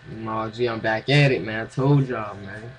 G, I'm back at it, man. I told y'all, man.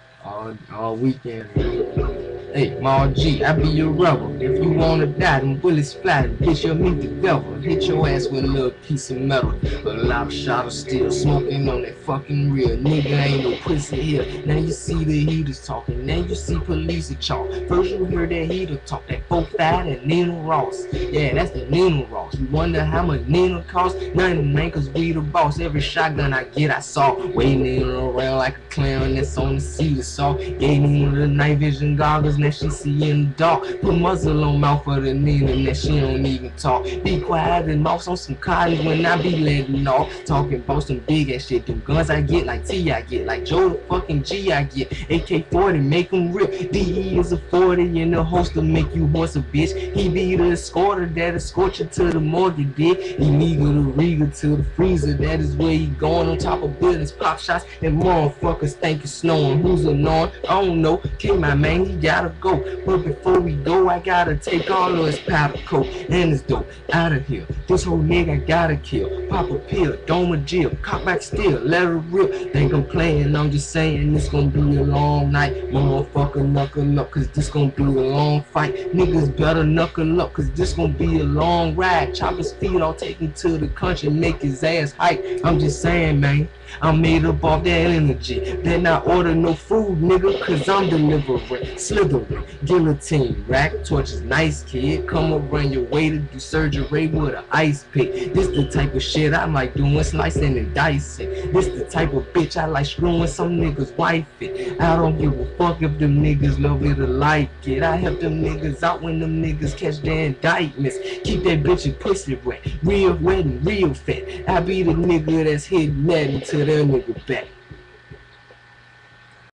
All weekend, man. Hey, Maul G, I be your rebel. If you wanna die, them bullets fly. Bitch, you'll meet the devil. Hit your ass with a little piece of metal. A loud shot of steel, smoking on that fucking real. Nigga ain't no pussy here. Now you see the heaters talking. Now you see police at y'all. First you hear that heater talk. That 4-5 and Nino Ross. Yeah, that's the Nino Ross. You wonder how much Nino cost? Nothing, man, cause we the boss. Every shotgun I get, I saw. Waiting around like a clown that's on the seat of saw. Gave me the night vision goggles, now she see in the dark. Put muzzle on mouth for the Nina, now she don't even talk. Be quiet and mouse on some cotton when I be letting off. Talking about some big ass shit. Them guns I get like T I get, like Joe the fucking G I get. AK-40 make them rip. DE is a 40 and the holster make you horse a bitch. He be the escorter that escort you to the morgue, dick. Illegal to Riga to the freezer, that is where he going. On top of buildings, pop shots, and motherfuckers think it's snowing. Who's annoying? I don't know. K my man, he gotta go. But before we go, I gotta take all of his powder coat and his dope out of here. This whole nigga gotta kill. Pop a pill, dome a Jill, cock back still, let her rip. Think I'm playing, I'm just saying this gonna be a long night. Motherfucker, knuckle up, cause this gonna be a long fight. Niggas better knuckle up, cause this gonna be a long ride. Chop his feet all, take him to the country, make his ass hype. I'm just saying, man, I'm made up off that energy. Better not order no food, nigga, cause I'm delivering. Slithering, guillotine, rack, torches, nice kid. Come around your way to do surgery with an ice pick. This the type of shit I like doing, slicing and dicing. This the type of bitch I like screwing some niggas wife it. I don't give a fuck if them niggas love it or like it. I help them niggas out when them niggas catch their indictments. Keep that bitch and pussy wet, real and real fat. I be the nigga that's hitting that until that nigga back.